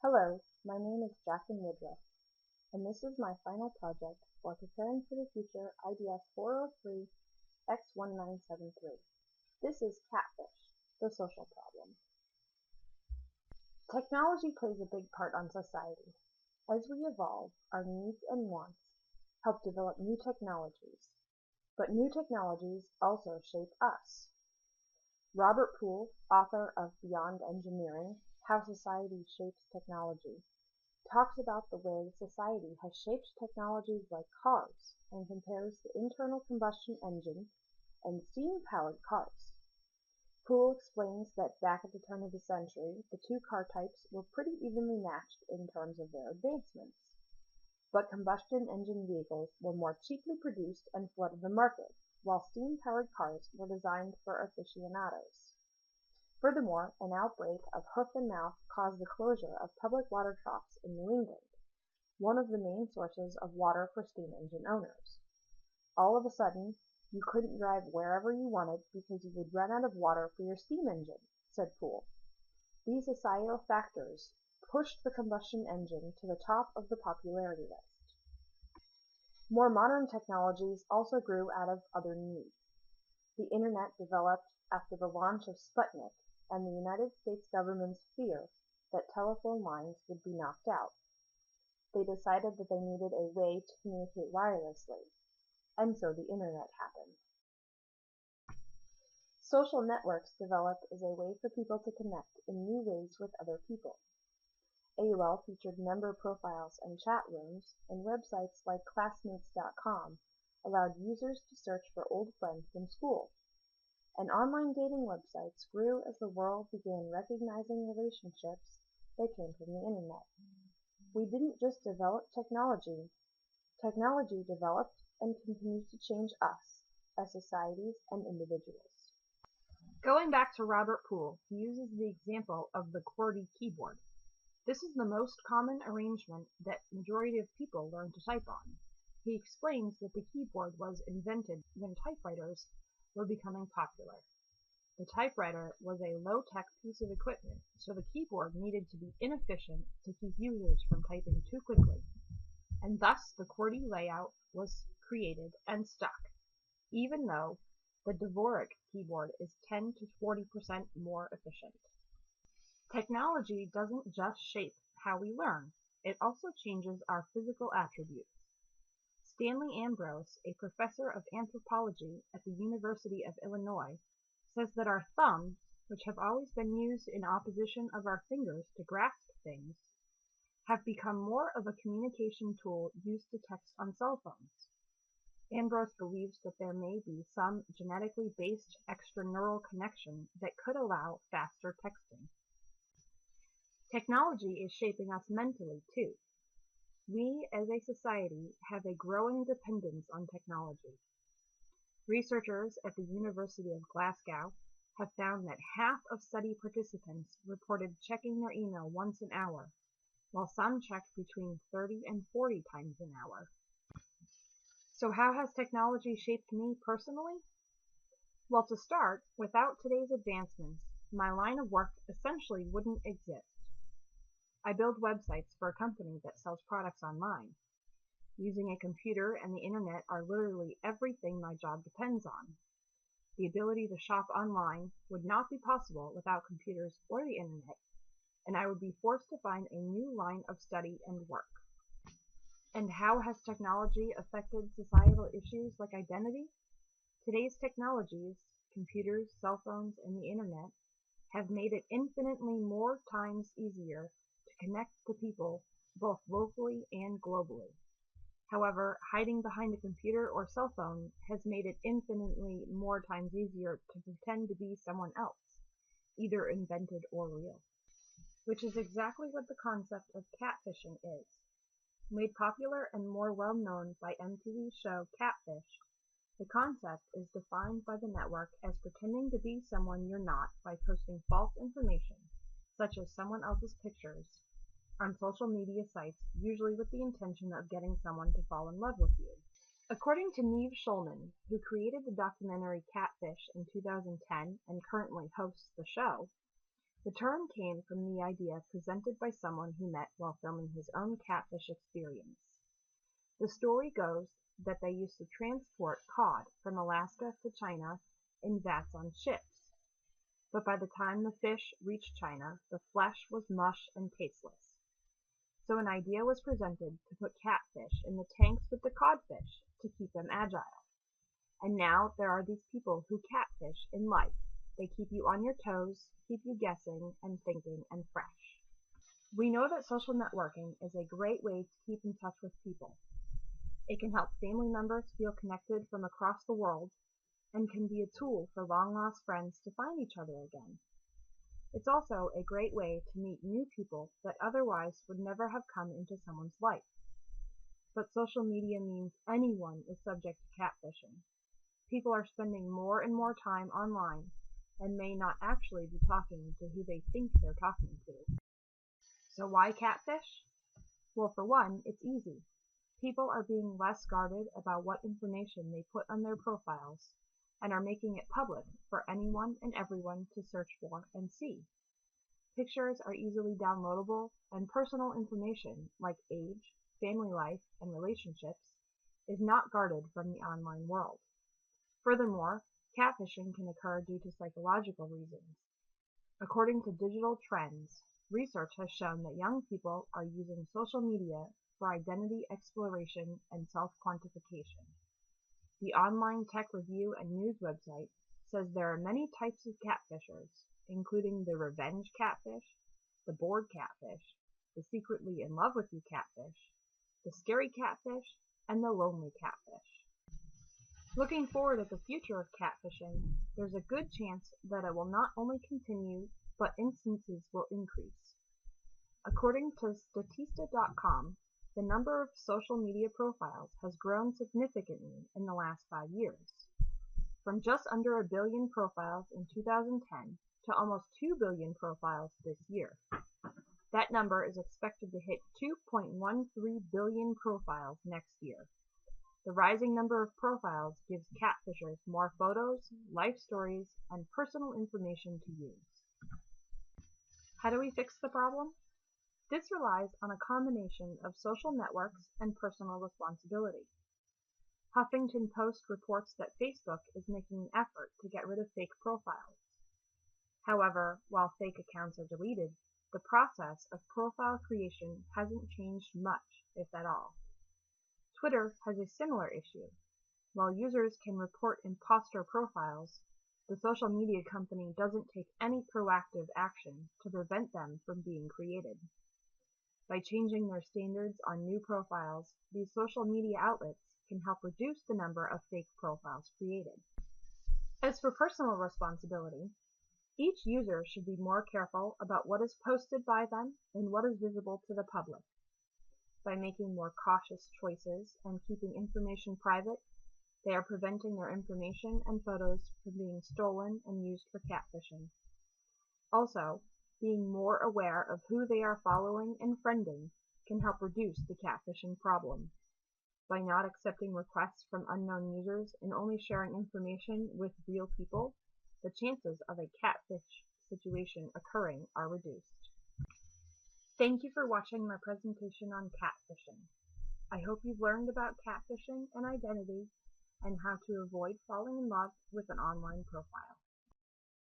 Hello, my name is Jacklynn Woodruff, and this is my final project for Preparing for the Future IDS 403X1973. This is catfish, the social problem. Technology plays a big part on society. As we evolve, our needs and wants help develop new technologies, but new technologies also shape us. Robert Poole, author of Beyond Engineering: How Society Shapes Technology, talks about the way society has shaped technologies like cars and compares the internal combustion engine and steam-powered cars. Poole explains that back at the turn of the century, the two car types were pretty evenly matched in terms of their advancements. But combustion engine vehicles were more cheaply produced and flooded the market, while steam-powered cars were designed for aficionados. Furthermore, an outbreak of hoof and mouth caused the closure of public water troughs in New England, one of the main sources of water for steam engine owners. All of a sudden, you couldn't drive wherever you wanted because you would run out of water for your steam engine, said Poole. These societal factors pushed the combustion engine to the top of the popularity list. More modern technologies also grew out of other needs. The Internet developed after the launch of Sputnik and the United States government's fear that telephone lines would be knocked out. They decided that they needed a way to communicate wirelessly, and so the Internet happened. Social networks developed as a way for people to connect in new ways with other people. AOL featured member profiles and chat rooms, and websites like Classmates.com allowed users to search for old friends from school. And online dating websites grew as the world began recognizing relationships that came from the Internet. We didn't just develop technology. Technology developed and continues to change us as societies and individuals. Going back to Robert Poole, he uses the example of the QWERTY keyboard. This is the most common arrangement that majority of people learn to type on. He explains that the keyboard was invented when typewriters were becoming popular. The typewriter was a low-tech piece of equipment, so the keyboard needed to be inefficient to keep users from typing too quickly, and thus the QWERTY layout was created and stuck, even though the Dvorak keyboard is 10 to 40% more efficient. Technology doesn't just shape how we learn, it also changes our physical attributes. Stanley Ambrose, a professor of anthropology at the University of Illinois, says that our thumbs, which have always been used in opposition of our fingers to grasp things, have become more of a communication tool used to text on cell phones. Ambrose believes that there may be some genetically based extraneural connection that could allow faster texting. Technology is shaping us mentally, too. We, as a society, have a growing dependence on technology. Researchers at the University of Glasgow have found that half of study participants reported checking their email once an hour, while some checked between 30 and 40 times an hour. So how has technology shaped me personally? Well, to start, without today's advancements, my line of work essentially wouldn't exist. I build websites for a company that sells products online. Using a computer and the internet are literally everything my job depends on. The ability to shop online would not be possible without computers or the internet, and I would be forced to find a new line of study and work. And how has technology affected societal issues like identity? Today's technologies, computers, cell phones, and the internet, have made it infinitely more times easier to connect to people both locally and globally. However, hiding behind a computer or cell phone has made it infinitely more times easier to pretend to be someone else, either invented or real. Which is exactly what the concept of catfishing is. Made popular and more well-known by MTV's show Catfish, the concept is defined by the network as pretending to be someone you're not by posting false information, such as someone else's pictures, on social media sites, usually with the intention of getting someone to fall in love with you. According to Neve Schulman, who created the documentary Catfish in 2010 and currently hosts the show, The term came from the idea presented by someone he met while filming his own catfish experience. The story goes that they used to transport cod from Alaska to China in vats on ships, but by the time the fish reached China, the flesh was mush and tasteless. So an idea was presented to put catfish in the tanks with the codfish to keep them agile. And now there are these people who catfish in life. They keep you on your toes, keep you guessing and thinking and fresh. We know that social networking is a great way to keep in touch with people. It can help family members feel connected from across the world and can be a tool for long-lost friends to find each other again. It's also a great way to meet new people that otherwise would never have come into someone's life. But social media means anyone is subject to catfishing. People are spending more and more time online and may not actually be talking to who they think they're talking to. So why catfish? Well, for one, it's easy. People are being less guarded about what information they put on their profiles and are making it public for anyone and everyone to search for and see. Pictures are easily downloadable, and personal information like age, family life, and relationships is not guarded from the online world. Furthermore, catfishing can occur due to psychological reasons. According to Digital Trends, research has shown that young people are using social media for identity exploration and self-quantification. The online tech review and news website says there are many types of catfishers, including the revenge catfish, the bored catfish, the secretly in love with you catfish, the scary catfish, and the lonely catfish. Looking forward at the future of catfishing, there's a good chance that it will not only continue, but instances will increase. According to Statista.com, the number of social media profiles has grown significantly in the last 5 years. From just under 1 billion profiles in 2010 to almost 2 billion profiles this year. That number is expected to hit 2.13 billion profiles next year. The rising number of profiles gives catfishers more photos, life stories, and personal information to use. How do we fix the problem? This relies on a combination of social networks and personal responsibility. Huffington Post reports that Facebook is making an effort to get rid of fake profiles. However, while fake accounts are deleted, the process of profile creation hasn't changed much, if at all. Twitter has a similar issue. While users can report imposter profiles, the social media company doesn't take any proactive action to prevent them from being created. By changing their standards on new profiles, these social media outlets can help reduce the number of fake profiles created. As for personal responsibility, each user should be more careful about what is posted by them and what is visible to the public. By making more cautious choices and keeping information private, they are preventing their information and photos from being stolen and used for catfishing. Also, being more aware of who they are following and friending can help reduce the catfishing problem. By not accepting requests from unknown users and only sharing information with real people, the chances of a catfish situation occurring are reduced. Thank you for watching my presentation on catfishing. I hope you've learned about catfishing and identity and how to avoid falling in love with an online profile.